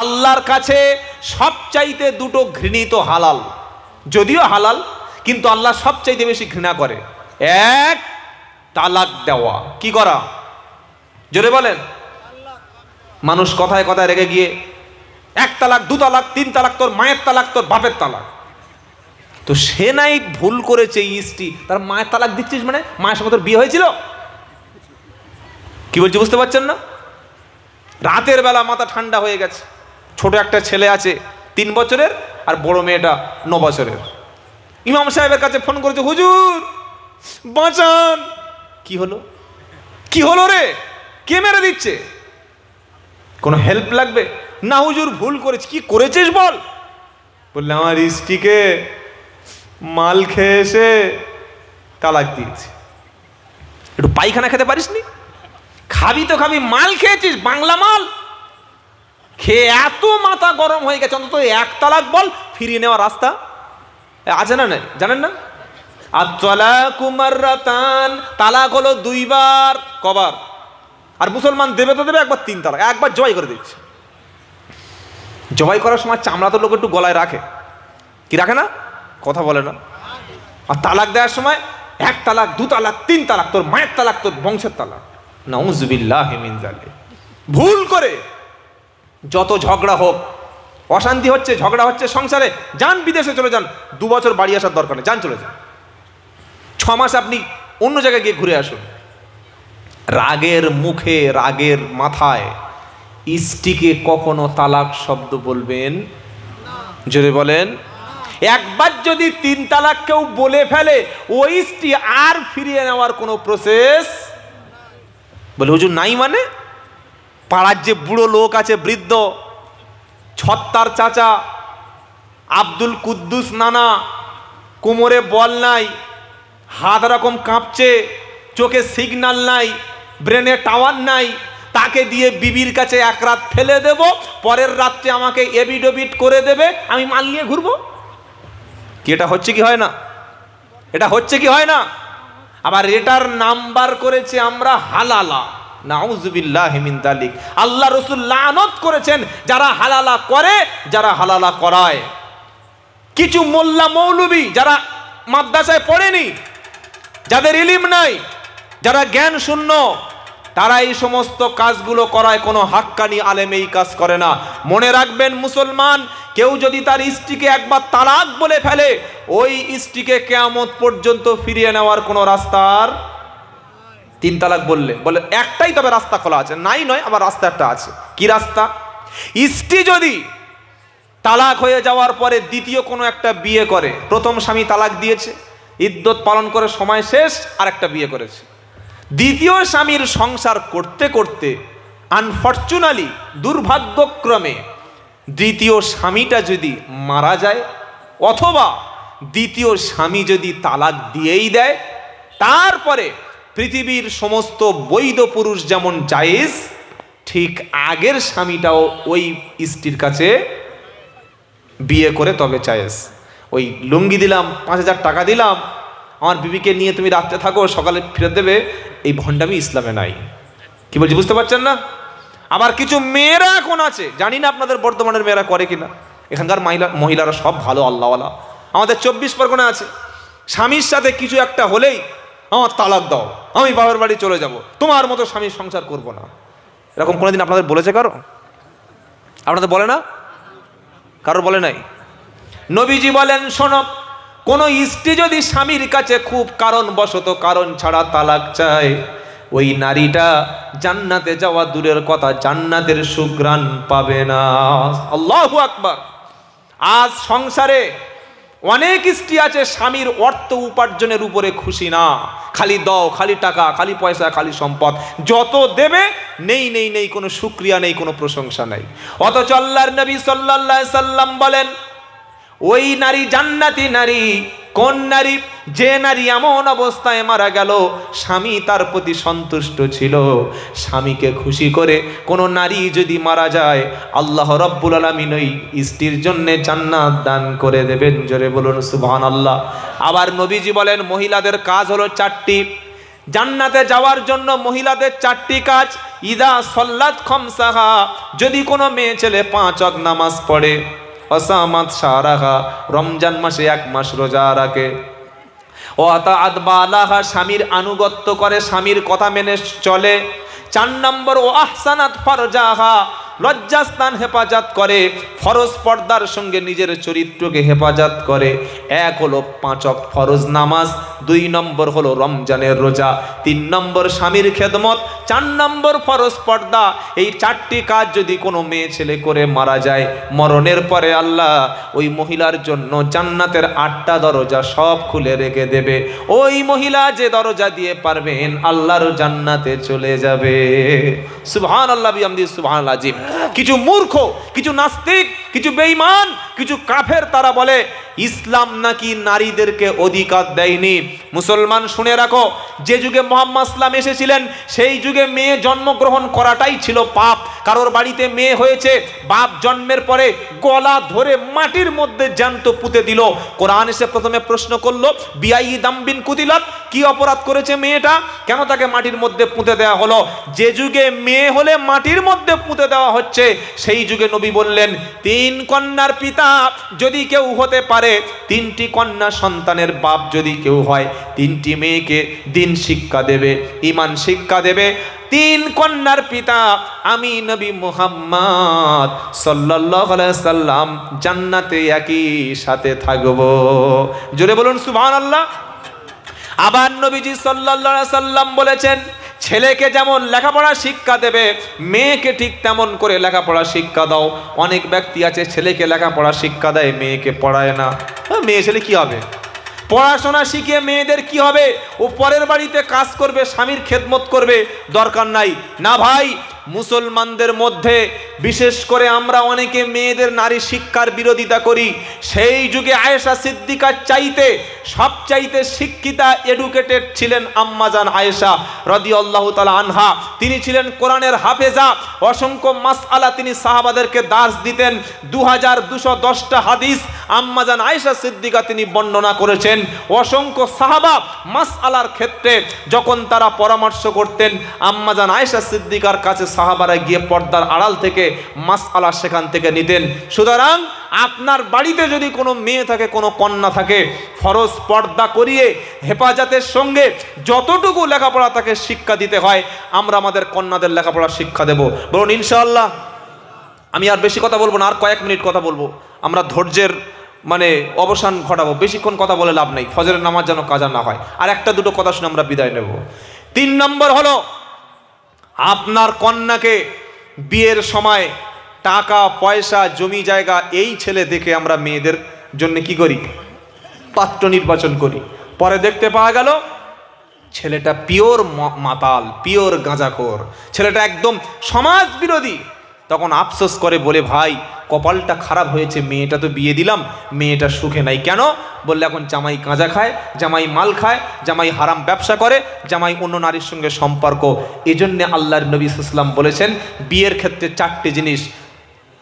আল্লাহর কাছে সবচাইতে দুটো ঘৃণিত হালাল, যদিও হালাল কিন্তু আল্লাহ সবচাইতে বেশি ঘৃণা করে। এক, তালাক দেওয়া। কি করা? জোরে বলেন। মানুষ কথায় কথায় রেগে গিয়ে এক তালাক, দু তালাক, তিন তালাক, তোর মায়ের তালাক, তোর বাপের তালাক। তো সে নাই ভুল করেছে, স্ত্রী তার মায়ের তালাক দিচ্ছিস মানে মায়ের সঙ্গে তোর বিয়ে হয়েছিল? কি বলছি বুঝতে পারছেন না? রাতের বেলা মাথা ঠান্ডা হয়ে গেছে, ছোট একটা ছেলে আছে 3 বছরের আর বড় মেয়েটা 9 বছরের। ইমাম সাহেবের কাছে ফোন করেছে, হুজুর বাঁচান। কি হলো? কি হলো রে? কে মেরে দিচ্ছে? কোনো হেল্প লাগবে? না হুজুর ভুল করেছি। কি করেছিস বল? বললে আমার স্ত্রীকে মাল খেয়ে এসে তালাক দিয়েছি। একটু পায়খানা খেতে পারিসনি? খাবি তো খাবি, মাল খেয়েছিস, বাংলা মাল খেয়ে এত মাথা গরম হয়ে গেছে। অন্তত এক তালাক বল, ফিরিয়ে নেওয়ার রাস্তা আছে না? নাই জানেন না? আত-তালাকু মাররাতান, তালাক হলো 2 বার। কবার? আর মুসলমান দেবে তো দেবে একবার 3 তালাক, একবার জবাই করে দিচ্ছে। জবাই করার সময় চামড়া তো লোক একটু গলায় রাখে, কি রাখে না? কথা বলে না। আর তালাক দেওয়ার সময় 1 তালাক, 2 তালাক, 3 তালাক, তোর মায়ের তালাক, তোর বংশের তালাক। নাউযুবিল্লাহি মিন যালিক। ভুল করে যত ঝগড়া হোক, অশান্তি হচ্ছে, ঝগড়া হচ্ছে সংসারে, যান বিদেশে চলে যান। 2 বছর বাড়ি আসার দরকার নেই, যান চলে যান। 6 মাস আপনি অন্য জায়গায় গিয়ে ঘুরে আসুন। রাগের মুখে, রাগের মাথায় স্ত্রীকে কখনো তালাক শব্দ বলবেন? জোরে বলেন। একবার যদি 3 তালাক কেউ বলে ফেলে, ওই স্ত্রী আর ফিরিয়ে নেওয়ার কোনো প্রসেস বলে হুজুর নাই মানে? পাড়ার যে বুড়ো লোক আছে, বৃদ্ধ, ছত্তার চাচা, আব্দুল কুদ্দুস নানা, কোমরে বল নাই, হাত রকম কাঁপছে, চোখে সিগন্যাল নাই, ব্রেনে টাওয়ার নাই, তাকে দিয়ে বিবির কাছে 1 রাত ফেলে দেব, পরের রাত্রে আমাকে এবিডোবিট করে দেবে, আমি মাল নিয়ে ঘুরবো। কি এটা হচ্ছে কি হয় না? এটা হচ্ছে কি হয় না? আবার এটার নাম্বার করেছে আমরা হালালা। নাউযুবিল্লাহি মিন যালিক। আল্লাহ রাসূল লানত করেছেন যারা হালালা করে, যারা হালালা করায়। কিছু মোল্লা মৌলবি যারা মাদ্রাসায় পড়েনি, যাদের ইলম নাই, যারা জ্ঞান শূন্য, তারা এই সমস্ত কাজগুলো করায়। কোনো হাক্কানি আলেম এই কাজ করে না। মনে রাখবেন মুসলমান, কেউ যদি তার স্ত্রীকে একবার তালাক বলে ফেলে, ওই স্ত্রীকে কিয়ামত পর্যন্ত ফিরিয়ে নেওয়ার কোনো রাস্তার 3 তালাক বললে বলে একটাই, তবে রাস্তা খোলা আছে। নাই নয়, আবার রাস্তা একটা আছে। কি রাস্তা? স্ত্রী যদি তালাক হয়ে যাওয়ার পরে দ্বিতীয় কোনো একটা বিয়ে করে, প্রথম স্বামী তালাক দিয়েছে, ইদ্যত পালন করে সময় শেষ, আর একটা বিয়ে করেছে, দ্বিতীয় স্বামীর সংসার করতে করতে আনফরচুনালি, দুর্ভাগ্যক্রমে দ্বিতীয় স্বামীটা যদি মারা যায়, অথবা দ্বিতীয় স্বামী যদি তালাক দিয়েই দেয়, তারপরে পৃথিবীর সমস্ত বৈধ পুরুষ যেমন জায়েজ, ঠিক আগের স্বামীটাও ওই স্ত্রীর কাছে বিয়ে করে তবে জায়েজ। ওই লুঙ্গি দিলাম, 5000 টাকা দিলাম, আমার বিবিকে নিয়ে তুমি রাত্রে থাকো, সকালে ফিরে দেবে, এই ভণ্ডামি ইসলামে নাই। কি বলছি বুঝতে পারছেন না? আবার কিছু মেয়েরা এখন আছে, জানি না আপনাদের বর্তমানের মেয়েরা করে কিনা, এখানকার মহিলারা সব ভালো আল্লাহওয়ালা। আমাদের 24 পরগনা আছে, স্বামীর সাথে কিছু একটা হলেই আমার তালাক দাও, আমি বাবার বাড়ি চলে যাব, তোমার মতো স্বামীর সংসার করব না। এরকম কোনোদিন আপনাদের বলেছে কারো? আপনাদের বলে না? কারো বলে নাই? নবীজি বলেন, শোনো, কোন স্ত্রী যদি স্বামীর কাছে খুব কারণবশত, কারণ ছাড়া তালাক চায়, ওই নারীটা জান্নাতে যাওয়া দূরের কথা, জান্নাতের সুঘ্রাণ পাবে না। আল্লাহু আকবার। আজ সংসারে অনেক স্ত্রী আছে স্বামীর অর্থ উপার্জনের উপরে খুশি না, খালি দাও, খালি টাকা, খালি পয়সা, খালি সম্পদ, যত দেবে নেই নেই নেই, কোনো শুকরিয়া নেই, কোনো প্রশংসা নেই। অথচ আল্লাহর নবী সাল্লাল্লাহু আলাইহি সাল্লাম বলেন, ওই নারী জান্নাতি নারী। কোন নারী? যে নারী এমন অবস্থায় মারা গেল স্বামী তার প্রতি সন্তুষ্ট ছিল। স্বামীকে খুশি করে কোন নারী যদি মারা যায়, আল্লাহ রাব্বুল আলামিন ওই স্ত্রীর জন্য জান্নাত দান করে দেবেন। জোরে বলুন সুবহানাল্লাহ। আবার নবীজি বলেন, মহিলাদের কাজ হলো 4টি। জান্নাতে যাওয়ার জন্য মহিলাদের 4টি কাজ। ইদা সল্লাত খামসাহা, যদি কোনো মেয়ে ছেলে 5 ওয়াক্ত নামাজ পড়ে, ওয়াসামাত শাহরাহা, রমজান মাসে 1 মাস রোজা রাখে, ও আতাআত বালাহা, স্বামীর আনুগত্য করে, স্বামীর কথা মেনে চলে। 4 নম্বর, ও আহসানাত ফারজাহা, লজ্জাস্থান হেফাজত করে, ফরজ পর্দার সঙ্গে নিজের চরিত্রকে হেফাজত করে। 1 হলো 5 ওয়াক্ত ফরজ নামাজ, 2 নম্বর হলো রমজানের রোজা, 3 নম্বর স্বামীর খেদমত, 4 নম্বর ফরজ পর্দা। এই 4টি কাজ যদি কোনো মেয়ে ছেলে করে মারা যায়, মরণের পরে আল্লাহ ওই মহিলার জন্য জান্নাতের 8টা দরজা সব খুলে রেখে দেবে। ওই মহিলা যে দরজা দিয়ে পারবেন আল্লাহর জান্নাতে চলে যাবে। সুবহানাল্লাহ বিহামদি, সুবহানাল্লাহ আযীম। কিছু মূর্খ, কিছু নাস্তিক, কিছু বেঈমান, কিছু কাফের তারা বলে ইসলাম নাকি নারীদেরকে অধিকার দেয়নি। মুসলমান শুনে রাখো, যে যুগে মুহাম্মদ সাল্লাম এসেছিলেন সেই যুগে মেয়ে জন্মগ্রহণ করাটাই ছিল পাপ। কারোর বাড়িতে মেয়ে হয়েছে, বাপ জন্মের পরে গলা ধরে মাটির মধ্যে জ্যান্ত পুঁতে দিল। কোরআন এসে প্রথমে প্রশ্ন করলো, বিআই দামবিন কুতিলাত, কি অপরাধ করেছে মেয়েটা, কেন তাকে মাটির মধ্যে পুঁতে দেওয়া হলো? যে যুগে মেয়ে হলে মাটির মধ্যে পুঁতে দেওয়া হচ্ছে, সেই যুগে নবী বললেন 3 কন্যার পিতা যদি কেউ হতে পারে, 3টি কন্যা সন্তানের বাপ যদি কেউ হয়, 3টি মেয়েকে দিন শিক্ষা দেবে, ঈমান শিক্ষা দেবে। 3 কন্যার পিতা আমি নবী মুহাম্মদ সাল্লাল্লাহু আলাইহি সাল্লাম জান্নাতে একই সাথে থাকবো। জোরে বলুন সুবহানাল্লাহ। আবার নবীজি সাল্লাল্লাহু আলাইহি সাল্লাম বলেছেন, ছেলেকে যেমন লেখাপড়া শিক্ষা দেবে, মেয়েকে ঠিক তেমন করে লেখাপড়া শিক্ষা দাও। অনেক ব্যক্তি আছে ছেলেকে লেখাপড়া শিক্ষা দেয়, মেয়েকে পড়ায় না। মেয়ে ছেলে কি হবে? পড়াশোনা শিখিয়ে মেয়েদের কি হবে? ও পরের বাড়িতে কাজ করবে, স্বামীর খেদমত করবে, দরকার নাই। না ভাই, মুসলমানদের মধ্যে বিশেষ করে আমরা অনেকে মেয়েদের নারী শিক্ষার বিরোধিতা করি। সেই যুগে আয়েশা সিদ্দিকার চাইতে সবচাইতে শিক্ষিতা, এডুকেটেড ছিলেন আম্মাজান আয়েশা রাদিয়াল্লাহু তাআলা আনহা। তিনি ছিলেন কোরআনের হাফেজা, অসংখ্য মাসআলা তিনি সাহাবাদেরকে দার্স দিতেন। 2210টা হাদিস আম্মাজান আয়েশা সিদ্দিকা তিনি বর্ণনা করেছেন। অসংখ্য সাহাবা মাসআলার ক্ষেত্রে যখন তারা পরামর্শ করতেন, আম্মাজান আয়েশা সিদ্দিকার কাছে সাহাবারা গিয়ে পর্দার আড়াল থেকে মাসআলা সেখান থেকে নিতেন। সুতরাং আপনার বাড়িতে যদি কোনো মেয়ে থাকে, কোনো কন্যা থাকে, ফরজ পর্দা করিয়ে হেফাজতের সঙ্গে যতটুকু লেখাপড়া তাকে শিক্ষা দিতে হয়, আমরা আমাদের কন্যাদের লেখাপড়া শিক্ষা দেব। বলুন ইনশাআল্লাহ। আমি আর বেশি কথা বলবো না, আর কয়েক মিনিট কথা বলবো। আমরা ধৈর্যের অবসান ঘটাবো, বেশিক্ষণ কথা বলে লাভ নেই, ফজরের নামাজ যেন কাজা না হয়। আর 1-2 কথা শুনে আমরা বিদায় নেব। 3 নম্বর হলো, আপনার কন্যাকে বিয়ের সময় টাকা পয়সা জমি জায়গা এই ছেলে দেখে আমরা মেয়েদের জন্য কি করি? পাত্র নির্বাচন করি। পরে দেখতে পাওয়া গেল ছেলেটা পিওর মাতাল, পিওর গাঁজাখোর, ছেলেটা একদম সমাজ বিরোধী। তখন আফসোস করে বলে, ভাই কপালটা খারাপ হয়েছে, মেয়েটা তো বিয়ে দিলাম, মেয়েটা সুখে নাই। কেন? বললে এখন জামাই গাঁজা খায়, জামাই মাল খায়, জামাই হারাম ব্যবসা করে, জামাই অন্য নারীর সঙ্গে সম্পর্ক। এজন্য আল্লাহর নবী সাল্লাল্লাহু আলাইহি ওয়াসাল্লাম বলেছেন, বিয়ের ক্ষেত্রে 4টি জিনিস,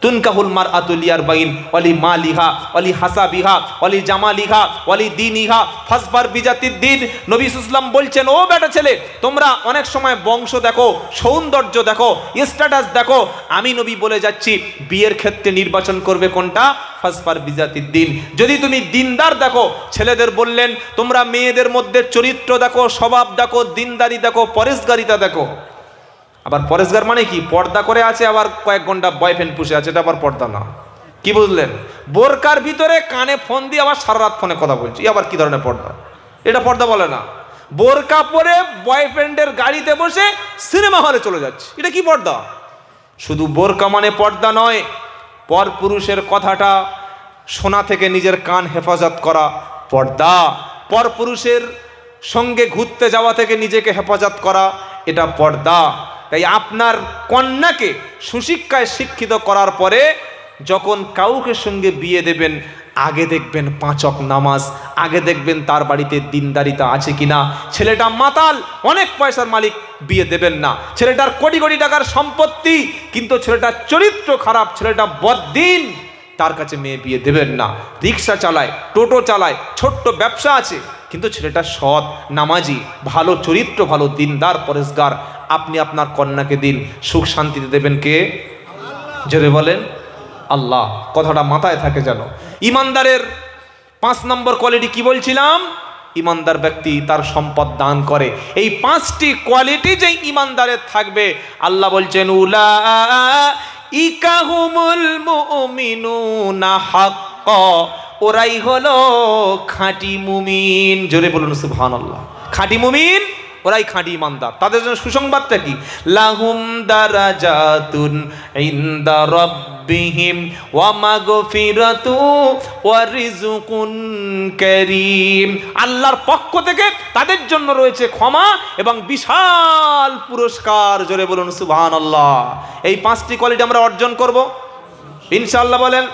তুনকাহুল মারআতু লিআরবাইন ওয়ালি মালিহা ওয়ালি হাসাবিহা ওয়ালি জামালিহা ওয়ালি দীনিহা ফাসবার বিজাতিদ দ্বীন। নবী সাল্লাল্লাহু আলাইহি ওয়াসাল্লাম বলছেন, ও বেটা ছেলে, তোমরা অনেক সময় বংশ দেখো, সৌন্দর্য দেখো, স্ট্যাটাস দেখো। আমি নবী বলে যাচ্ছি, বিয়ের ক্ষেত্রে নির্বাচন করবে কোনটা? ফাসবার বিজাতিদ দ্বীন। যদি তুমি দিনদার দেখো, ছেলেদের বললেন তোমরা মেয়েদের মধ্যে চরিত্র দেখো, স্বভাব দেখো, দিনদারি দেখো, পরেশগারিতা দেখো। আবার পরেশগার মানে কি? পর্দা করে আছে, আবার কয়েক ঘন্টা বয়ফ্রেন্ড পুষে আছে, এটা আবার পর্দা না। কি বুঝলেন? বোরকার ভিতরে কানে ফোন দিয়ে আবার সারা রাত ফোনে কথা বলছি, আবার কি ধরনের পর্দা? এটা পর্দা বলে না। বোরকা পরে বয়ফ্রেন্ডের গাড়িতে বসে সিনেমা হলে চলে যাচ্ছে, এটা কি পর্দা? শুধু বোরকা মানে পর্দা নয়, পর পুরুষের কথাটা শোনা থেকে নিজের কান হেফাজত করা পর্দা। পর পুরুষের সঙ্গে ঘুরতে যাওয়া থেকে নিজেকে হেফাজত করা, এটা পর্দা। তাই আপনার কন্যাকে সুশিক্ষায় শিক্ষিত করার পরে যখন কাউকে সঙ্গে বিয়ে দেবেন, আগে দেখবেন 5 ওয়াক্ত নামাজ, আগে দেখবেন তার বাড়িতে দিনদারিতা আছে কিনা। ছেলেটা মাতাল, অনেক পয়সার মালিক, বিয়ে দেবেন না। ছেলেটার কোটি কোটি টাকার সম্পত্তি, কিন্তু ছেলেটার চরিত্র খারাপ, ছেলেটা বদ্দিন, তার কাছে মেয়ে বিয়ে দেবেন না। রিক্সা চালায়, টোটো চালায়, ছোট্ট ব্যবসা আছে, কিন্তু ছেলেটা সৎ, নামাজি, ভালো চরিত্র, ভালো দিনদার, পরেশগার, আপনি আপনার কন্যাকে দিন, সুখ শান্তিতে দেবেন কে? জোরে বলেন আল্লাহ। কথাটা মাথায় থাকে যেন। ইমানদারের 5 নম্বর কোয়ালিটি কি বলছিলাম? ইমানদার ব্যক্তি তার সম্পদ দান করে। এই 5টি কোয়ালিটি যেই ইমানদারের থাকবে, আল্লাহ বলছেন উলাইকা হুমুল মুমিনুনা হাক্কা, ওরাই হলো খাঁটি মুমিন। জোরে বলুন সুবহানাল্লাহ। খাঁটি মুমিন ওরাই খাঁটি ইমানদার। তাদের জন্য সুসংবাদটা কি? লাহুম দারাজাতুন ইনদা রাব্বিহিম ওয়া মাগফিরাতু ওয়া রিজকুন কারীম। আল্লাহর পক্ষ থেকে তাদের জন্য রয়েছে ক্ষমা এবং বিশাল পুরস্কার। জোরে বলুন সুবহানাল্লাহ। এই 5টি কোয়ালিটি আমরা অর্জন করব ইনশাআল্লাহ। বলেন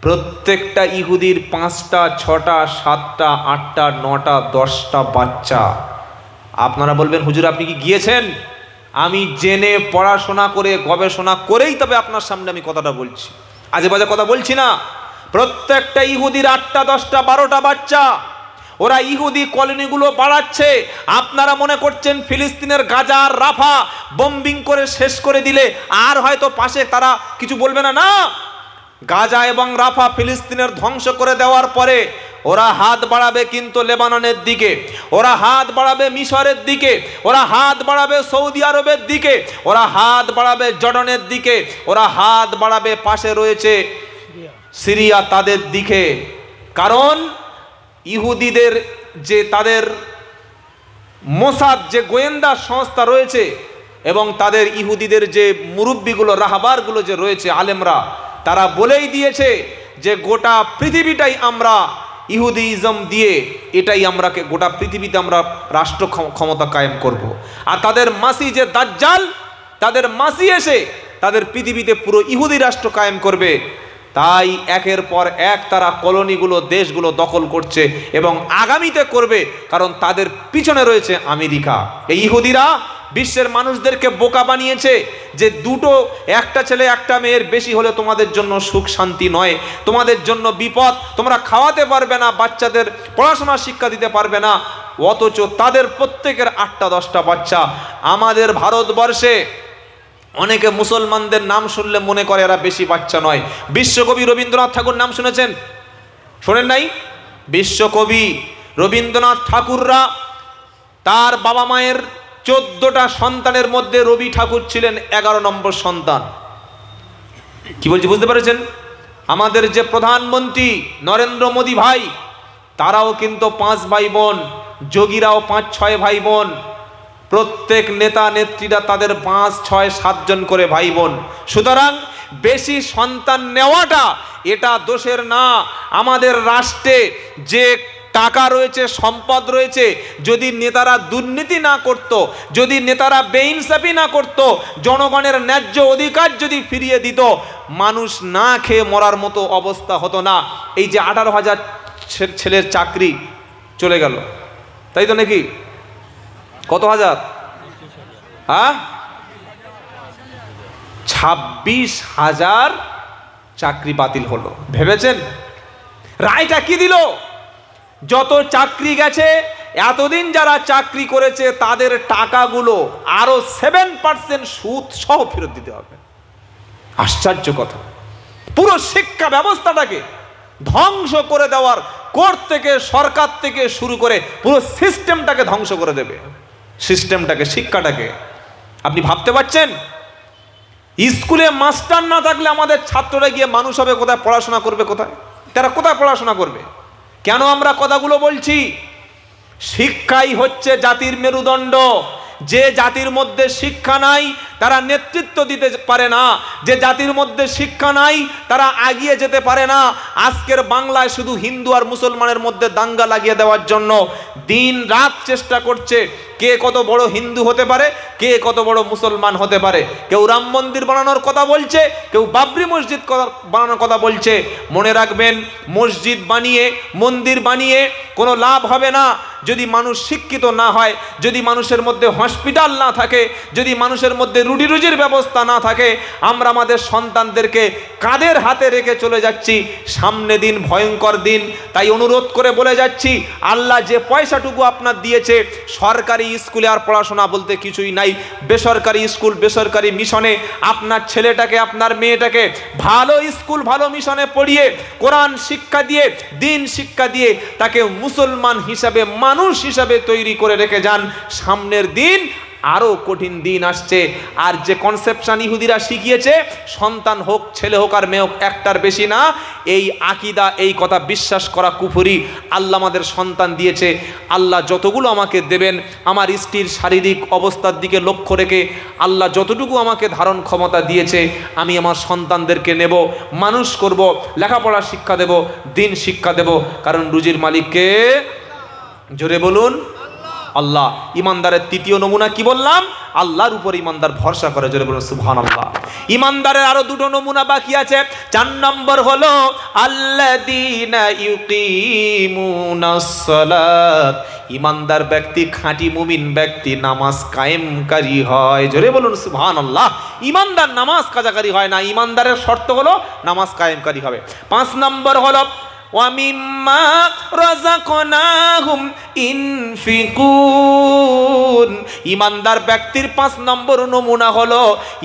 প্রত্যেকটা ইহুদির 5টা, 6টা, 7টা, 8টা, 9টা, 10টা বাচ্চা। আপনারা বলবেন হুজুর আপনি কি গিয়েছেন? আমি জেনে পড়াশোনা করে গবেষণা করেই তবে আপনার সামনে আমি কথাটা বলছি, আজে বাজে কথা বলছি না। প্রত্যেকটা ইহুদির 8টা, 10টা, 12টা বাচ্চা। ওরা ইহুদি কলোনিগুলো বাড়াচ্ছে। আপনারা মনে করছেন ফিলিস্তিনের গাজা আর রাফা বোম্বিং করে শেষ করে দিলে আর হয়তো পাশে তারা কিছু বলবে না। না, গাজা এবং রাফা ফিলিস্তিনের ধ্বংস করে দেওয়ার পরে ওরা হাত বাড়াবে কিন্তু লেবাননের দিকে, ওরা হাত বাড়াবে মিশরের দিকে, ওরা হাত বাড়াবে সৌদি আরবের দিকে, ওরা হাত বাড়াবে জর্ডানের দিকে, ওরা হাত বাড়াবে পাশে রয়েছে সিরিয়া তাদের দিকে। কারণ ইহুদিদের যে তাদের মোসাদ যে গোয়েন্দা সংস্থা রয়েছে এবং তাদের ইহুদিদের যে মুরব্বিগুলো, রাহাবারগুলো যে রয়েছে, আলেমরা, তারা বলেই দিয়েছে যে গোটা পৃথিবীটাই আমরা ইহুদিজম দিয়ে এটাই আমরা গোটা পৃথিবীতে আমরা রাষ্ট্র ক্ষমতা কায়েম করব। আর তাদের মাসি যে দাজ্জাল, তাদের মাসি এসে তাদের পৃথিবীতে পুরো ইহুদি রাষ্ট্র কায়েম করবে। তাই একের পর এক তারা কলোনিগুলো, দেশগুলো দখল করছে এবং আগামীতে করবে, কারণ তাদের পিছনে রয়েছে আমেরিকা। এই ইহুদিরা বিশ্বের মানুষদেরকে বোকা বানিয়েছে যে একটা ছেলে একটা মেয়ের বেশি হলে তোমাদের জন্য সুখ শান্তি নয়, তোমাদের জন্য বিপদ, তোমরা খাওয়াতে পারবে না, বাচ্চাদের পড়াশোনা শিক্ষা দিতে পারবে না। অথচ তাদের প্রত্যেকের 8টা 10টা বাচ্চা। আমাদের ভারতবর্ষে অনেকে মুসলমানদের নাম শুনলে মনে করে এরা বেশি বাচ্চা নয়। বিশ্বকবি রবীন্দ্রনাথ ঠাকুর নাম শুনেছেন? শোনেন নাই? বিশ্বকবি রবীন্দ্রনাথ ঠাকুররা তার বাবা মায়ের 14টা সন্তানের মধ্যে রবি ঠাকুর ছিলেন 11 নম্বর সন্তান। কি বলছি বুঝতে পেরেছেন? আমাদের যে প্রধানমন্ত্রী নরেন্দ্র মোদী ভাই, তারাও কিন্তু 5 ভাই বোন, যোগীরাও 5-6 ভাই বোন। প্রত্যেক নেতা নেত্রীরা তাদের 5, 6, 7 জন করে ভাই বোন। সুতরাং বেশি সন্তান নেওয়াটা এটা দোষের না। আমাদের রাষ্ট্রে যে টাকা রয়েছে, সম্পদ রয়েছে, যদি নেতারা দুর্নীতি না করত, যদি নেতারা বেইনসাফি না করত, জনগণের ন্যায্য অধিকার যদি ফিরিয়ে দিত, মানুষ না খেয়ে মরার মতো অবস্থা হতো না। এই যে 18,000 ছেলের চাকরি চলে গেল, তাই তো নাকি? কত হাজার? 26,000 চাকরি বাতিল হলো। ভেবেছেন রায়টা কি দিল? যত চাকরি গেছে, এতদিন যারা চাকরি করেছে তাদের টাকাগুলো আরো 7% সুদ সহ ফেরত দিতে হবে। আশ্চর্য কথা। পুরো শিক্ষা ব্যবস্থাটাকে ধ্বংস করে দেওয়ার, কোর্ট থেকে, সরকার থেকে শুরু করে পুরো সিস্টেমটাকে ধ্বংস করে দেবে। সিস্টেমটাকে, শিক্ষাটাকে আপনি ভাবতে পারছেন? স্কুলে মাস্টার না থাকলে আমাদের ছাত্ররা গিয়ে মানুষ হবে কোথায়? পড়াশোনা করবে কোথায়? তারা কোথায় পড়াশোনা করবে? কেন আমরা কথাগুলো বলছি? শিক্ষাই হচ্ছে জাতির মেরুদণ্ড। যে জাতির মধ্যে শিক্ষা নাই তারা নেতৃত্ব দিতে পারে না, যে জাতির মধ্যে শিক্ষা নাই তারা এগিয়ে যেতে পারে না। আজকের বাংলায় শুধু হিন্দু আর মুসলমানের মধ্যে দাঙ্গা লাগিয়ে দেওয়ার জন্য দিন রাত চেষ্টা করছে কে কত বড় হিন্দু হতে পারে, কে কত বড় মুসলমান হতে পারে। কেউ রাম মন্দির বানানোর কথা বলছে, কেউ বাবরি মসজিদ বানানোর কথা বলছে। মনে রাখবেন, মসজিদ বানিয়ে, মন্দির বানিয়ে কোনো লাভ হবে না যদি মানুষ শিক্ষিত না হয়, যদি মানুষের মধ্যে হসপিটাল না থাকে, যদি মানুষের মধ্যে রুটি রুজির ব্যবস্থা না থাকে, আমরা আমাদের সন্তানদেরকে কাদের হাতে রেখে চলে যাচ্ছি। সামনে দিন ভয়ঙ্কর দিন। তাই অনুরোধ করে বলে যাচ্ছি, আল্লাহ যে পয়সাটুকু আপনার দিয়েছে, সরকারি স্কুলে আর পড়াশোনা বলতে কিছুই নাই। বেসরকারি স্কুল, বেসরকারি মিশনে আপনার ছেলেটাকে, আপনার মেয়েটাকে ভালো স্কুল, ভালো মিশনে পড়িয়ে কোরআন শিক্ষা দিয়ে, দিন শিক্ষা দিয়ে তাকে মুসলমান হিসাবে, মানুষ হিসাবে তৈরি করে রেখে যান। সামনের দিন আরো কঠিন দিন আসছে। আর যে কনসেপশন ইহুদিরা শিখিয়েছে, সন্তান হোক, ছেলে হোক আর মেয়ে হোক, একটার বেশি না, এই আকীদা, এই কথা বিশ্বাস করা কুফরি। আল্লাহ আমাদের সন্তান দিয়েছে, আল্লাহ যতগুলো আমাকে দেবেন, আমার স্ত্রীর শারীরিক অবস্থার দিকে লক্ষ্য রেখে আল্লাহ যতটুকু আমাকে ধারণ ক্ষমতা দিয়েছে, আমি আমার সন্তানদেরকে নেব, মানুষ করব, লেখাপড়ার শিক্ষা দেব, দিন শিক্ষা দেব। কারণ রুজির মালিককে, জোরে বলুন আল্লাহ। ইমানদারের তৃতীয় নমুনা কি বললাম? আল্লাহর উপর ইমানদার ভরসা করে, জোরে বলুন সুবহানাল্লাহ। ইমানদারের আরো দুটো নমুনা বাকি আছে। 4 নম্বর হলো আল্লাযীনা ইউকিমুনাস সালাত। ইমানদার ব্যক্তি, খাঁটি মুমিন ব্যক্তি নামাজ কায়েমকারী হয়, জোরে বলুন সুবহানাল্লাহ। ইমানদার নামাজ কাজাকারী হয় না, ইমানদারের শর্ত হলো নামাজ কায়েমকারী হবে। 5 নম্বর হলো ওয়ামিম্মা রাযাকনাহুম ইনফিকুন। ইমানদার ব্যক্তির 5 নম্বর নমুনা হলো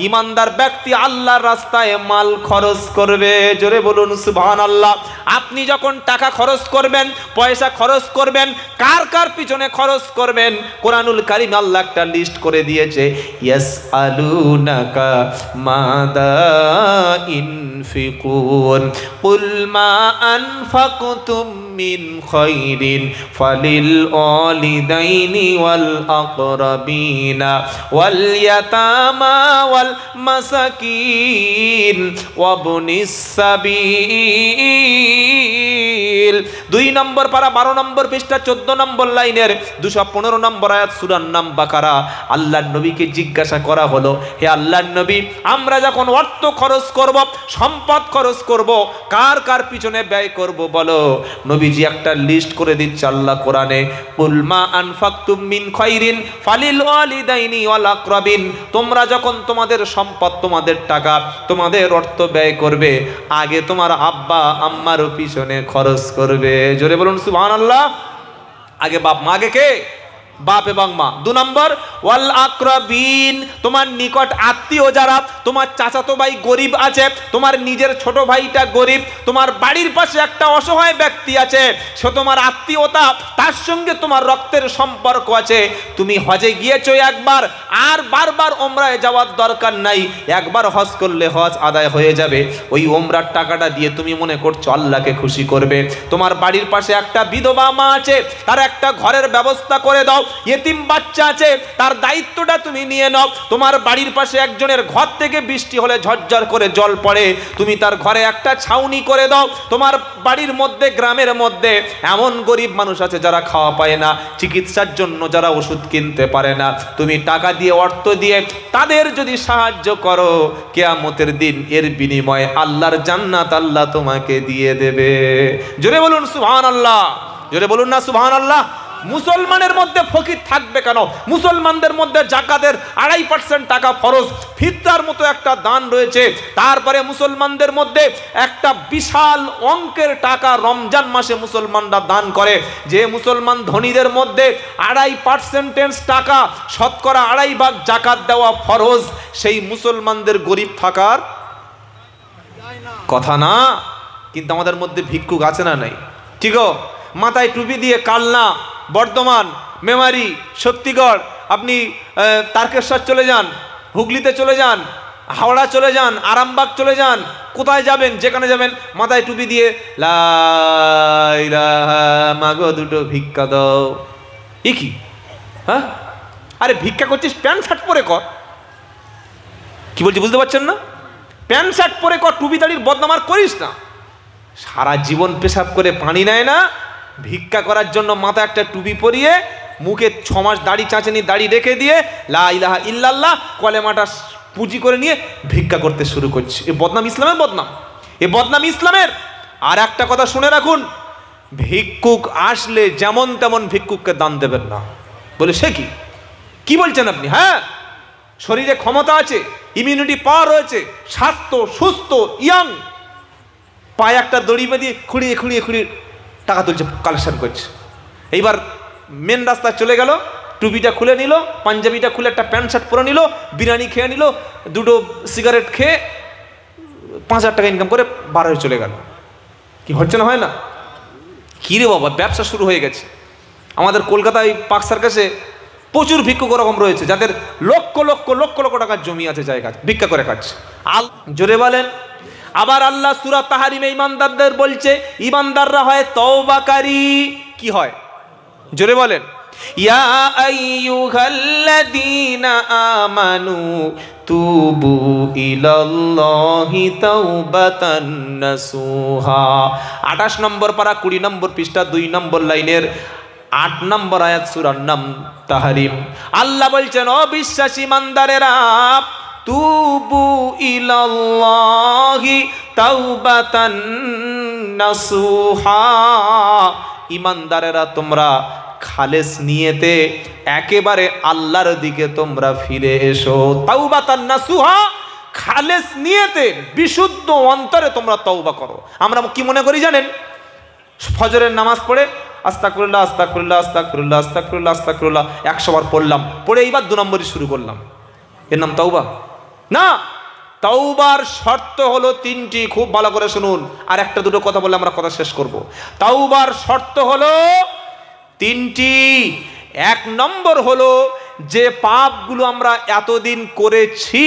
ইমানদার ব্যক্তি আল্লাহর রাস্তায় মাল খরচ করবে, জোরে বলুন সুবহানাল্লাহ। আপনি যখন টাকা খরচ করবেন, পয়সা খরচ করবেন, কার কার পিছনে খরচ করবেন, কোরআনুল কারীম আল্লাহ একটা লিস্ট করে দিয়েছে। ইয়াসআলুনাকা মাদা ইনফিকুন কুল মা আনফাকতুম মিন খায়রিন ফালিল ওয়ালিদাইনি ওয়াল আকরাবিনা ওয়াল ইয়াতামা ওয়াল মাসাকিন ওয়াবনিস সাবিল। 2 নম্বর পারা 12 নম্বর পৃষ্ঠা 14 নম্বর লাইনের 215 নম্বর আয়াত সূরার নাম বাকারা। আল্লাহর নবীকে জিজ্ঞাসা করা হলো, হে আল্লাহর নবী, আমরা যখন অর্থ খরচ করব, সম্পদ খরচ করব, কার কার পিছনে ব্যয় করব বলো? নবীজি একটা লিস্ট করে দিচ্ছে আল্লাহ কোরআনে, কুল মা আনফাকতুম মিন খায়রিন ফালিল ওয়ালিদাইনি ওয়াল আকরাবিন। তোমরা যখন তোমাদের সম্পদ, তোমাদের টাকা, তোমাদের অর্থ ব্যয় করবে, আগে তোমার আব্বা আম্মার পিছনে খরচ করবে, জোরে বলুন সুবহানাল্লাহ। আগে বাপ মা, আগে কে? বাপ এবং মা। 2 নম্বর ওয়াল আকরাবিন, তোমার নিকট আত্মীয় যারা, তোমার চাচাতো ভাই গরিব আছে, তোমার নিজের ছোট ভাইটা গরিব, তোমার বাড়ির পাশে একটা অসহায় ব্যক্তি আছে, সে তোমার আত্মীয়তা, তার সঙ্গে তোমার রক্তের সম্পর্ক আছে। তুমি হজে গিয়েছো একবার, আর বারবার ওমরায় যাওয়ার দরকার নাই, একবার হজ করলে হজ আদায় হয়ে যাবে। ওই ওমরার টাকাটা দিয়ে তুমি মনে করছো আল্লাহকে খুশি করবে। তোমার বাড়ির পাশে একটা বিধবা মা আছে, তার একটা ঘরের ব্যবস্থা করে দাও। ইতিম বাচ্চা আছে, তার দায়িত্বটা তুমি নিয়ে নাও। তোমার বাড়ির পাশে একজনের ঘর থেকে বৃষ্টি হলে ঝরঝর করে জল পড়ে, তুমি তার ঘরে একটা ছাউনি করে দাও। তোমার বাড়ির মধ্যে, গ্রামের মধ্যে এমন গরিব মানুষ আছে যারা খাওয়া পায় না, চিকিৎসার জন্য যারা ওষুধ কিনতে পারে না, তুমি টাকা দিয়ে, অর্থ দিয়ে তাদের যদি সাহায্য করো, কিয়ামতের দিন এর বিনিময়ে আল্লাহর জান্নাত আল্লাহ তোমাকে দিয়ে দেবে। জোরে বলুন সুবহানাল্লাহ, জোরে বলুন না সুবহানাল্লাহ। মুসলমানের মধ্যে ফকির থাকবে কেন? মুসলমানদের মধ্যে জাকাতের 2.5% টাকা ফরজ, ফিতরার মতো একটা দান রয়েছে। তারপরে মুসলমানদের মধ্যে একটা বিশাল অঙ্কের টাকা রমজান মাসে মুসলমানরা দান করে। যে মুসলমান ধনীদের মধ্যে 2.5% টাকা, শতকরা 2.5 ভাগ জাকাত দেওয়া ফরজ, সেই মুসলমানদের গরিব থাকার কথা না। কিন্তু আমাদের মধ্যে ভিক্ষুক আছে না নাই? ঠিক, মাথায় টুপি দিয়ে কালনা, বর্ধমান, মেমারি, শক্তিগড়, আপনি তারকেশ্বর চলে যান, হুগলিতে চলে যান, হাওড়া চলে যান, আরামবাগ চলে যান, কোথায় যাবেন, যেখানে যাবেন মাথায় টুপি দিয়ে লা ইলাহা মাগো দুটো ভিক্ষা দাও। এ কি? হ্যাঁ, আরে ভিক্ষা করছিস, প্যান্ট শার্ট পরে কর। কি বলছি বুঝতে পারছেন না? প্যান্ট শার্ট পরে কর, টুপি দাড়ির বদনাম আর করিস না। সারা জীবন পেশাব করে পানি নেয় না, ভিক্ষা করার জন্য মাথা একটা টুপি পরিয়ে, মুখে 6 মাস দাড়ি চাঁচেনি, দাড়ি রেখে দিয়ে লা ইলাহা ইল্লাল্লাহ কলেমাটা পুঁজি করে নিয়ে ভিক্ষা করতে শুরু করছে। এ বদনাম ইসলামের বদনাম, এ বদনাম ইসলামের। আর একটা কথা শুনে রাখুন, ভিক্ষুক আসলে যেমন তেমন ভিক্ষুককে দান দেবেন না। বলে সে কি? কি বলছেন আপনি? হ্যাঁ, শরীরে ক্ষমতা আছে, ইমিউনিটি পাওয়ার রয়েছে, স্বাস্থ্য সুস্থ ইয়াং, পায়ে একটা দড়ি বেঁধে খুঁড়িয়ে খুঁড়িয়ে খুঁড়িয়ে টাকা তুলছে, কালেকশন করছে। এইবার মেন রাস্তা চলে গেল, টুপিটা খুলে নিল, পাঞ্জাবিটা খুলে একটা প্যান্ট শার্ট পরে নিল, বিরিয়ানি খেয়ে নিল, দুটো সিগারেট খেয়ে 5,000 টাকা ইনকাম করে বার হয়ে চলে গেল। কি হচ্ছে না, হয় না? কী রে বাবা, ব্যবসা শুরু হয়ে গেছে। আমাদের কলকাতায় পার্ক সার্কাসে প্রচুর ভিক্ষুক রকম রয়েছে, যাদের লক্ষ লক্ষ লক্ষ লক্ষ টাকার জমি আছে, জায়গা ভিক্ষা করে খাচ্ছে। জোরে বলেন। আবার আল্লাহ সূরা তাহরিমে ইমানদারদের বলছে, ইমানদাররা হয় তওবাকারী। কি হয়? জোরে বলেন। ইয়া আইয়ুহাল্লাযীনা আমানু তুবু ইলাল্লাহি তাওবাতান নাসুহা। 28 নম্বর পারা 20 নম্বর পৃষ্ঠা 2 নম্বর লাইনের 8 নম্বর আয়াত সূরার নাম তাহরিম। আল্লাহ বলছেন, অবিশ্বাসী ইমানদারেরা তুবু ইলাল্লাহি তাওবাতান নাসুহা। ইমানদারেরা তোমরা খালেস নিয়তে একেবারে আল্লাহর দিকে তোমরা ফিরে এসো। তাওবাতান নাসুহা, খালেস নিয়তে বিশুদ্ধ অন্তরে তোমরা তওবা করো। আমরা কি মনে করি জানেন? ফজরের নামাজ পড়ে আস্তাগফিরুল্লাহ আস্তাগফিরুল্লাহ আস্তাগফিরুল্লাহ আস্তাগফিরুল্লাহ আস্তাগফিরুল্লাহ 100 বার পড়লাম, পড়ে এইবার 2 নম্বরই শুরু করলাম, এর নাম তওবা না। তাওবার শর্ত হলো 3টি, খুব ভালো করে শুনুন। আর একটা দুটো কথা বলে আমরা কথা শেষ করব। তাওবার শর্ত হলো 3টি। 1 নম্বর হলো, যে পাপগুলো আমরা এতদিন করেছি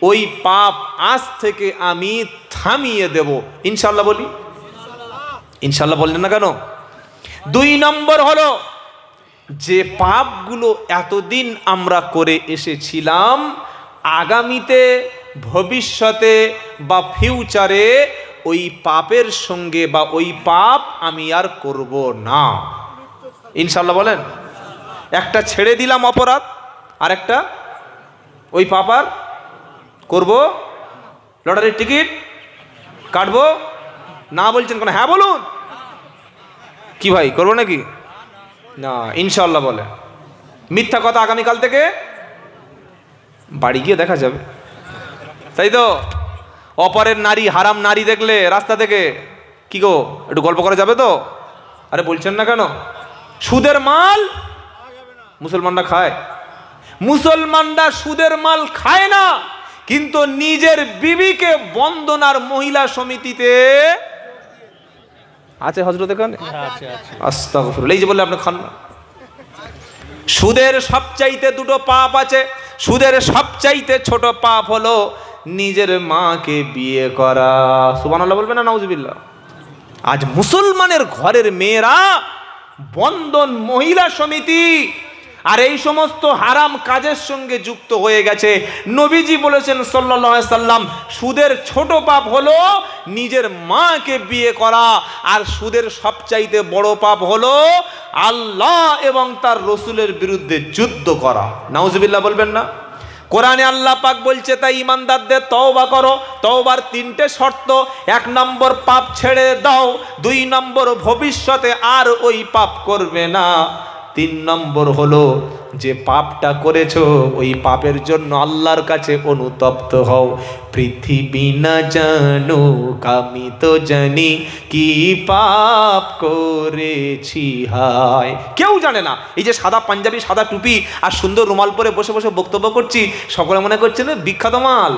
ওই পাপ আজ থেকে আমি থামিয়ে দেব, ইনশাআল্লাহ বলি। ইনশাআল্লাহ বললেন না কেন? 2 নম্বর হলো, যে পাপগুলো এতদিন আমরা করে এসেছিলাম আগামীতে ভবিষ্যতে বা ফিউচারে ওই পাপের সঙ্গে বা ওই পাপ আমি আর করব না, ইনশাআল্লাহ বলেন। একটা ছেড়ে দিলাম অপরাধ, আর একটা ওই পাপ আর করব। লটারির টিকিট কাটবো না বলছেন কেন? হ্যাঁ বলুন। কি ভাই, করবো নাকি? না, ইনশাআল্লাহ বলে। মিথ্যা কথা আগামীকাল থেকে বাড়ি গিয়ে দেখা যাবে, তাই তো? অপরের নারী, হারাম নারী দেখলে রাস্তা থেকে কি গো একটু গল্প করা যাবে তো? আরে বলছেন না কেন? সুদের মাল মুসলমানরা খায়। মুসলমানরা সুদের মাল খায় না, কিন্তু নিজের বিবিকে বন্দনার মহিলা সমিতিতে আছে। হযরত এখানে আস্তাগফিরুল্লাহ, এই যে বললে আপনি খান না। সুদের সবচাইতে 2টো পাপ আছে। সুদের সবচাইতে ছোট পাপ হলো নিজের মাকে বিয়ে করা। সুবহানাল্লাহ বলবেন না নাউজুবিল্লাহ? আজ মুসলমানের ঘরের মেয়েরা বন্ধন মহিলা সমিতি আর এই সমস্ত হারাম কাজের সঙ্গে যুক্ত হয়ে গেছে। নবীজি বলেছেন সাল্লাল্লাহু আলাইহি সাল্লাম, সুদের ছোট পাপ হলো নিজের মাকে বিয়ে করা, আর সুদের সবচাইতে বড় পাপ হলো আল্লাহ এবং তার রসুলের বিরুদ্ধে যুদ্ধ করা। নাউজুবিল্লাহ বলবেন না? কোরআনে আল্লাহ পাক বলছে, তাই ইমানদারদের তওবা করো। তওবার 3টে শর্ত। 1 নম্বর পাপ ছেড়ে দাও, 2 নম্বর ভবিষ্যতে আর ওই পাপ করবে না, 3 নম্বর হলো যে পাপটা করেছো ওই পাপের জন্য আল্লাহর কাছে অনুতপ্ত হও। পৃথিবী না জানুক আমি তো জানি কি পাপ করেছি হায়। কেউ জানে না। এই যে সাদা পাঞ্জাবি, সাদা টুপি আর সুন্দর রুমাল পরে বসে বসে বক্তব্য করছি, সকলে মনে করছে না বিখ্যাত মাল,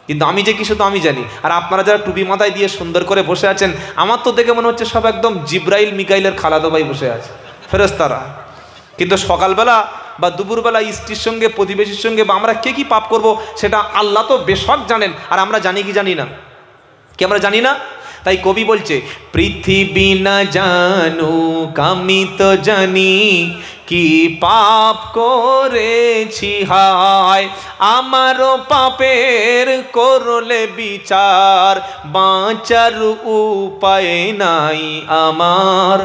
কিন্তু আমি যে কি শুধু আমি জানি। আর আপনারা যারা টুপি মাথায় দিয়ে সুন্দর করে বসে আছেন, আমার তো দেখে মনে হচ্ছে সব একদম জিব্রাইল মিকাইলের খালাতো ভাই বসে আছে, ফেরেশতারা। কিন্তু সকালবেলা বা দুপুরবেলা স্ত্রীর সঙ্গে, প্রতিবেশীর সঙ্গে বা আমরা কে কি পাপ করব সেটা আল্লাহ তো বেশক জানেন, আর আমরা জানি কি জানি না? কি আমরা জানি না? তাই কবি বলছে, পৃথিবী না জানুক আমি তো জানি কি পাপ করেছি হায়। আমারও পাপের করলে বিচার, বাঁচার উপায় নাই আমার।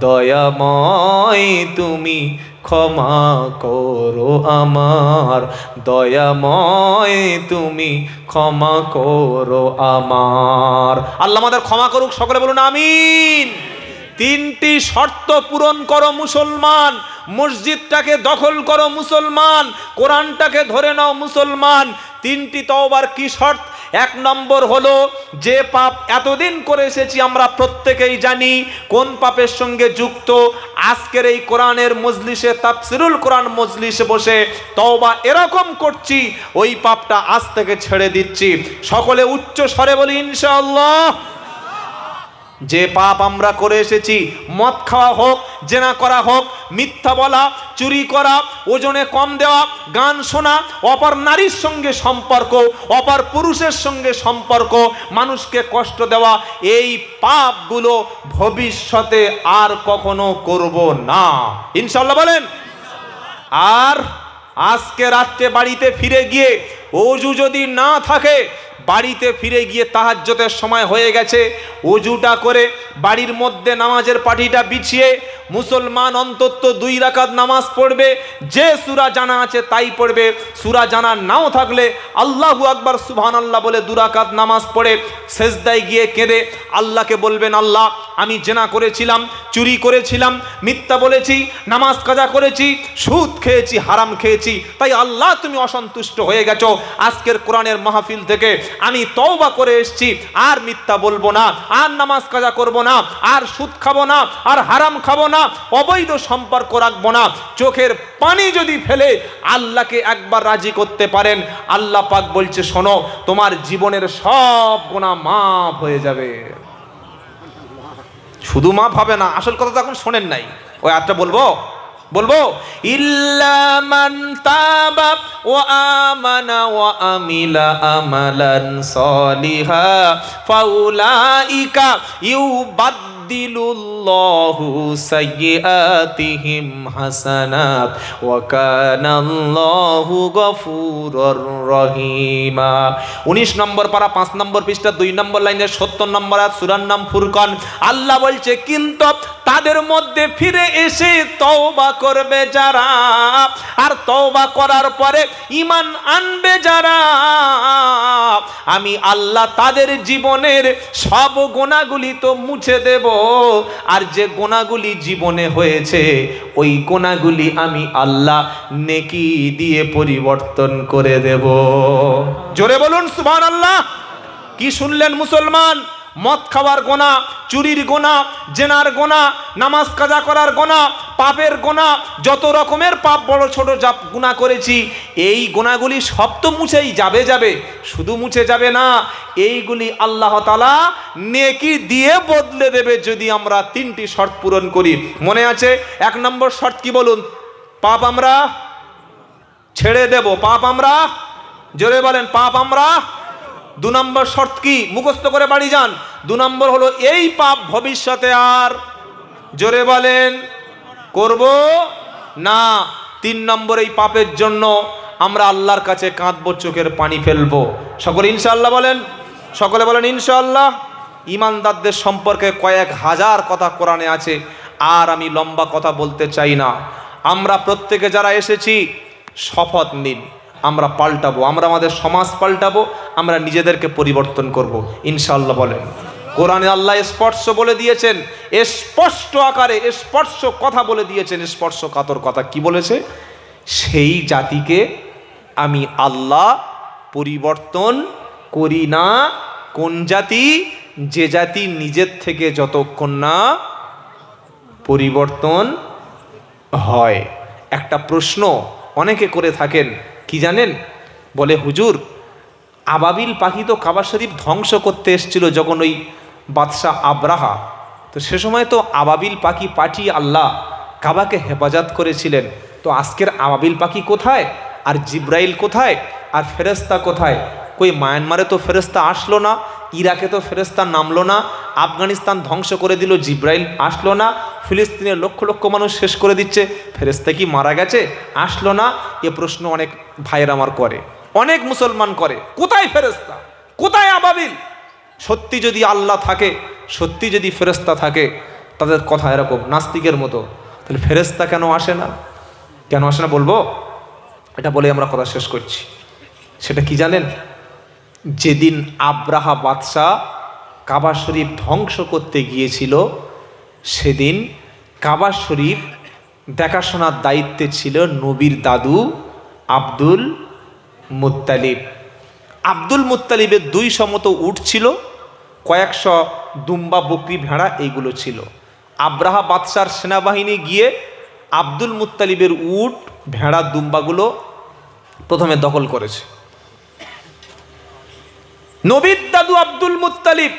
দয়াময় তুমি ক্ষমা করো আমার, দয়াময় তুমি ক্ষমা করো আমার। আল্লাহ আমাদের ক্ষমা করুক, সকলে বলুন আমিন। 3টি শর্ত পূরণ করো মুসলমান, মসজিদটাকে দখল করো মুসলমান, কোরআনটাকে ধরে নাও মুসলমান। তিনটি তওবার কি শর্ত? এক নম্বর হলো যে পাপ এতদিন করে এসেছি আমরা প্রত্যেকেই জানি কোন পাপের সঙ্গে যুক্ত। আজকের এই কোরআনের মজলিসে, তাফসিরুল কোরআন মজলিসে বসে তওবা এরকম করছি, ওই পাপটা আজ থেকে ছেড়ে দিচ্ছি। সকলে উচ্চ স্বরে বলি ইনশাআল্লাহ। যে পাপ আমরা করে এসেছি, মদ খাওয়া হোক, জেনা করা হোক, মিথ্যা বলা, চুরি করা, ওজনে কম দেওয়া, গান শোনা, অপর নারীর সঙ্গে সম্পর্ক, অপর পুরুষের সঙ্গে সম্পর্ক, মানুষকে কষ্ট দেওয়া, এই পাপগুলো ভবিষ্যতে আর কখনো করব না ইনশাআল্লাহ বলেন। আর আজকে রাত্রে বাড়িতে ফিরে গিয়ে ওযু যদি না থাকে, বাড়িতে ফিরে গিয়ে তাহাজ্জুদের সময় হয়ে গেছে, ওযুটা করে বাড়ির মধ্যে নামাজের পাটিটা বিছিয়ে মুসলমান অন্তত 2 রাকাত নামাজ পড়বে। যে সূরা জানা আছে তাই পড়বে, সূরা জানা নাও থাকলে আল্লাহু আকবার সুবহানাল্লাহ বলে 2 রাকাত নামাজ পড়ে সেজদায় গিয়ে কেঁদে আল্লাহকে বলবেন, আল্লাহ আমি জেনা করেছিলাম, চুরি করেছিলাম, মিথ্যা বলেছি, নামাজ কাজা করেছি, সুদ খেয়েছি, হারাম খেয়েছি, তাই আল্লাহ তুমি অসন্তুষ্ট হয়ে গেছো। আজকের কোরআনের মাহফিল থেকে আমি তওবা করে এসেছি, আর মিথ্যা বলবো না, আর নামাজ কাজা করব না, আর সুদ খাবো না, আর হারাম খাবো না, অবৈধ সম্পর্ক রাখবো না। চোখের পানি যদি ফেলে আল্লাহকে একবার রাজি করতে পারেন, আল্লাহ পাক বলছে শোনো তোমার জীবনের সব গুনাহ মাফ হয়ে যাবে। শুধু মাফ হবে না, আসল কথা তো এখন শোনেন নাই, ওই আয়াতটা বলবো ইল্লা মান তাবা ওয়া আমানা ওয়া আমিলা আমালান সলিহা ফাউলাইকা ইউবাদদিলুল্লাহু সাইয়্যাতিহিম হাসানাত ওয়া কানাল্লাহু গফুরুর রহিমা। 19 নম্বর পারা 5 নম্বর পৃষ্ঠা 2 নম্বর লাইনের 70 নম্বর আয়াত, সূরার নাম ফুরকান। আল্লাহ বলছে কিন্তু তাদের মধ্যে ফিরে এসে তওবা করবে যারা, আর তওবা করার পরে ঈমান আনবে যারা, আমি আল্লাহ তাদের জীবনের সব গুনাহগুলি তো মুছে দেব, আর যে গুনাহগুলি জীবনে হয়েছে ওই গুনাহগুলি আমি আল্লাহ নেকি দিয়ে পরিবর্তন করে দেব। জোরে বলুন সুবহানাল্লাহ। কি শুনলেন মুসলমান? মদ খাওয়ার গোনা, চুরির গোনা, জেনার গোনা, নামাজ কাজা করার গোনা, পাপের গোনা, যত রকমের পাপ বড় ছোট যা গুনাহ করেছি, এই গোনাগুলি সব তো মুছেই যাবে। শুধু মুছে যাবে না, এইগুলি আল্লাহ তাআলা নেকি দিয়ে বদলে দেবে যদি আমরা 3টি শর্ত পূরণ করি। মনে আছে? 1 নম্বর শর্ত কি বলুন? পাপ আমরা ছেড়ে দেব। পাপ আমরা, জোরে বলেন, পাপ আমরা। 2 নম্বর শর্ত কি? মুখস্থ করে বাড়ি যান। 2 নম্বর হলো এই পাপ ভবিষ্যতে আর, জোরে বলেন, করব না। 3 নম্বর এই পাপের জন্য আমরা আল্লাহর কাছে কাঁদবো, চোখের পানি ফেলবো। সকলে ইনশাআল্লাহ বলেন, সকলে বলেন ইনশাআল্লাহ। ইমানদারদের সম্পর্কে কয়েক হাজার কথা কোরআনে আছে, আর আমি লম্বা কথা বলতে চাই না। আমরা প্রত্যেকে যারা এসেছি শপথ নিন, আমরা পাল্টাবো, আমরা আমাদের সমাজ পাল্টাবো, আমরা নিজেদেরকে পরিবর্তন করব ইনশাআল্লাহ বলেন। কোরআনে আল্লাহ স্পর্শ বলে দিয়েছেন, স্পষ্ট আকারে স্পর্শ কথা বলে দিয়েছেন, স্পর্শ কাতর কথা। কি বলেছে? সেই জাতিকে আমি আল্লাহ পরিবর্তন করি না। কোন জাতি? যে জাতি নিজের থেকে যতক্ষণ না পরিবর্তন হয়। একটা প্রশ্ন অনেকে করে থাকেন, কি জানেন? বলে হুজুর, আবাবিল পাখি তো কাবা শরীফ ধ্বংস করতে এসেছিল যখন ওই বাদশাহ আব্রাহা, তো সে সময় তো আবাবিল পাখি পাঠিয়ে আল্লাহ কাবাকে হেফাজত করেছিলেন। তো আজকের আবাবিল পাখি কোথায়? আর জিব্রাইল কোথায়? আর ফেরেশতা কোথায়? কই মায়ানমারে তো ফেরেশতা আসলো না, ইরাকে তো ফেরেশতা নামলো না, আফগানিস্তান ধ্বংস করে দিল, জিব্রাইল আসলো না, ফিলিস্তিনের লক্ষ লক্ষ মানুষ শেষ করে দিচ্ছে, ফেরেশতা কি মারা গেছে? আসলো না। এ প্রশ্ন অনেক ভাইয়ের আমার করে, অনেক মুসলমান করে। কোথায় ফেরেশতা? কোথায় আবাবিল? সত্যি যদি আল্লাহ থাকে, সত্যি যদি ফেরেশতা থাকে, তাদের কথা এরকম নাস্তিকের মতো, তাহলে ফেরেশতা কেন আসে না? কেন আসে না বলবো, এটা বলে আমরা কথা শেষ করছি। সেটা কি জানেন? যেদিন আব্রাহা বাদশাহ কাবা শরীফ ধ্বংস করতে গিয়েছিল, সেদিন কাবা শরীফ দেখাশোনার দায়িত্বে ছিল নবীর দাদু আব্দুল মুত্তালিব। আব্দুল মুত্তালিবের 200 মতো উট ছিল, কয়েকশো দুম্বা বকরি ভেড়া এইগুলো ছিল। আব্রাহা বাদশার সেনাবাহিনী গিয়ে আব্দুল মুত্তালিবের উট ভেড়া দুম্বাগুলো প্রথমে দখল করেছে। নবীর দাদু আব্দুল মুত্তালিব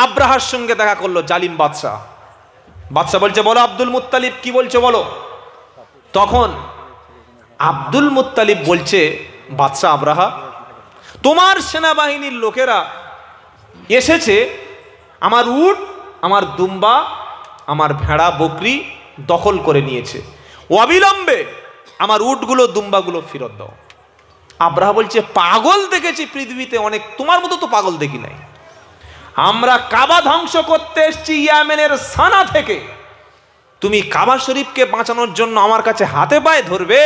আব্রাহার সঙ্গে দেখা করলো, জালিম বাদশাহ। বাদশাহ বলছে, বলো আব্দুল মুত্তালিব কি বলছো বলো। তখন আব্দুল মুত্তালিব বলছে, বাদশাহ আব্রাহা, তোমার সেনাবাহিনীর লোকেরা এসেছে, আমার উট, আমার দুম্বা, আমার ভেড়া বকরি দখল করে নিয়েছে, অবিলম্বে আমার উটগুলো দুম্বাগুলো ফেরত দাও। আব্রাহা বলছে, পাগল দেখেছি পৃথিবীতে অনেক, তোমার মতো তো পাগল দেখি নাই। আমরা কাবা ধ্বংস করতে এসেছি ইয়েমেনের সানা থেকে, তুমি কাবা শরীফকে বাঁচানোর জন্য আমার কাছে হাতে পায়ে ধরবে,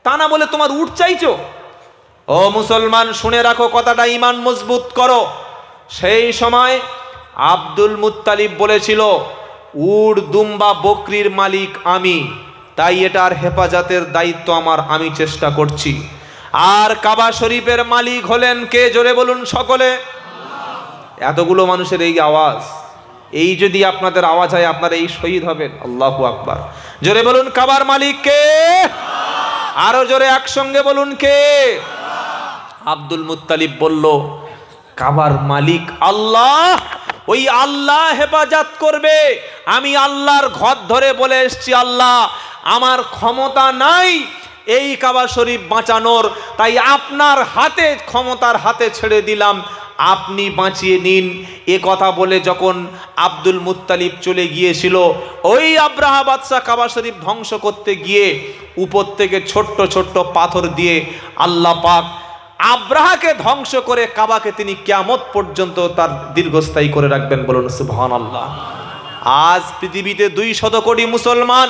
তা না বলে তোমার উট চাইছো। ও মুসলমান, শুনে রাখো কথাটা, ঈমান মজবুত করো। সেই সময় আব্দুল মুত্তালিব বলেছিল, উট দুম্বা বকরির মালিক আমি, তাই এটার হেফাজতের দায়িত্ব আমার, আমি চেষ্টা করছি। আর কাবা শরীফের মালিক হলেন কে? জোরে বলুন সকলে। এতগুলো মানুষের এই আওয়াজ, এই যদি আপনাদের আওয়াজ হয় আপনারা এই শহীদ হবেন। আল্লাহু আকবার। জোরে বলুন, কাবার মালিক কে? আরো জোরে একসঙ্গে বলুন, কে? আব্দুল মুত্তালিব বলল, কাবার মালিক আল্লাহ, ওই আল্লাহ হেফাজত করবে। আমি আল্লাহর ঘর ধরে বলে এসছি, আল্লাহ আমার ক্ষমতা নাই এই কাবা শরীফ বাঁচানোর, তাই আপনার হাতে, ক্ষমতার হাতে ছেড়ে দিলাম, আপনি বাঁচিয়ে নিন। এ কথা বলে যখন আব্দুল মুত্তালিব চলে গিয়েছিল, ওই আব্রাহা বাদশাহ কাবা শরীফ ধ্বংস করতে গিয়ে উপর থেকে ছোট্ট ছোট্ট পাথর দিয়ে আল্লাহ পাক আব্রাহাকে ধ্বংস করে কাবাকে তিনি কিয়ামত পর্যন্ত তার দীর্ঘস্থায়ী করে রাখবেন। বলুন সুবহানাল্লাহ। আজ পৃথিবীতে 200 কোটি মুসলমান,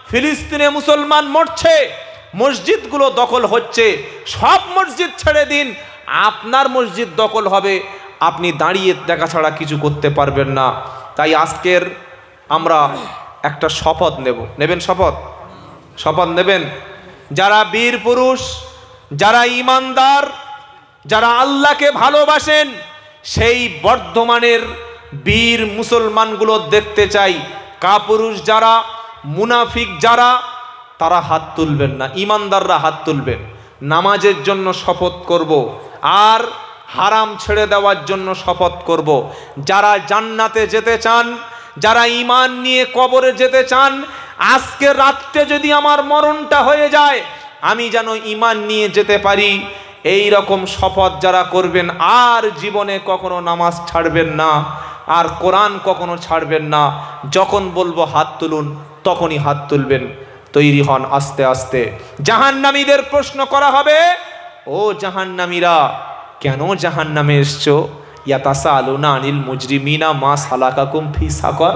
ফিলিস্তিনে মুসলমান মরছে, মসজিদগুলো দখল হচ্ছে। সব মসজিদ ছেড়ে দিন, আপনার মসজিদ দখল হবে, আপনি দাঁড়িয়ে দেখা ছাড়া কিছু করতে পারবেন না। তাই আজকের আমরা একটা শপথ নেব। নেবেন শপথ? শপথ নেবেন। যারা বীর পুরুষ, যারা ঈমানদার, যারা আল্লাহকে ভালোবাসেন, সেই বর্ধমানের বীর মুসলমানগুলো দেখতে চাই। কাপুরুষ যারা, মুনাফিক যারা, তারা হাত তুলবেন না, ঈমানদাররা হাত তুলবেন। নামাজের জন্য শপথ করব, আর হারাম ছেড়ে দেওয়ার জন্য শপথ করব। যারা জান্নাতে যেতে চান, যারা ঈমান নিয়ে কবরে যেতে চান, আজকে রাত্রে যদি আমার মরণটা হয়ে যায়, আমি যেন ঈমান নিয়ে যেতে পারি, এই রকম শপথ যারা করবেন, আর জীবনে কখনো নামাজ ছাড়বেন না, আর কোরআন কখনো ছাড়বেন না। যখন বলবো হাত তুলুন, তখনই হাত তুলবেন। তৈরি হন আস্তে আস্তে। জাহান্নামীদের প্রশ্ন করা হবে, ও জাহান্নামীরা, কেন জাহান্নামে এসছো? ইয়াতাসালুনা আনিল মুজরিমিনা মা সালাকাকুম ফি সাকর।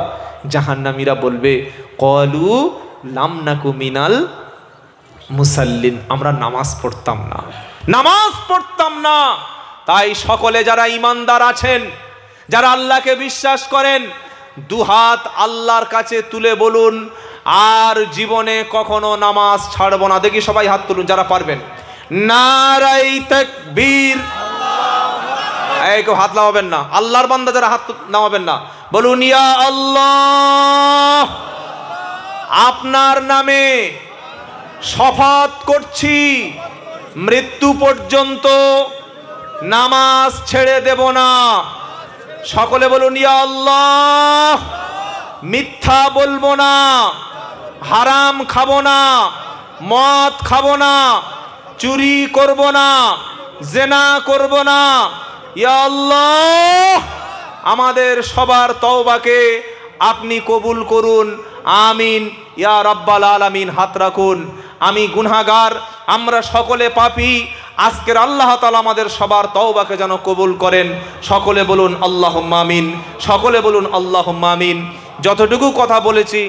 জাহান্নামীরা বলবে, ক্বালু লাম নাকু মিনাল মুসাল্লিন, আমরা নামাজ পড়তাম না, নামাজ পড়তাম না। তাই সকলে যারা ঈমানদার আছেন, যারা আল্লাহকে বিশ্বাস করেন, দুহাত আল্লাহর কাছে তুলে বলুন, আর জীবনে কখনো নামাজ ছাড়বো না। দেখি সবাই হাত তুলুন যারা পারবেন। নারায়ে তাকবীর। এই কেউ হাত নামাবেন না, আল্লাহর বান্দা যারা হাত নামাবেন না, বলুন ইয়া আল্লাহ, আপনার নামে শপথ করছি, মৃত্যু পর্যন্ত নামাজ ছেড়ে দেব না। সকলে বলুন ইয়া আল্লাহ, মিথ্যা বলবো না, হারাম খাবো না, মদ খাবো না, চুরি করব না, জেনা করব না। ইয়া আল্লাহ, আমাদের সবার তওবাকে আপনি কবুল করুন, আমিন ইয়া রাব্বাল আলামিন। হাত রাখুন। আমি গুনাহগার, আমরা সকলে পাপী। আজকের আল্লাহ তাআলা আমাদের সবার তওবাকে যেন কবুল করেন। সকলে বলুন আল্লাহুম্মা আমিন। সকলে বলুন আল্লাহুম্মা আমিন। যতটুকু কথা বলেছি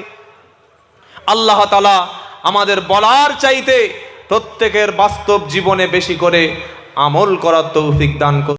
আল্লাহ তাআলা আমাদের বলার চাইতে প্রত্যেকের বাস্তব জীবনে বেশি করে আমল করার তৌফিক দান করুন।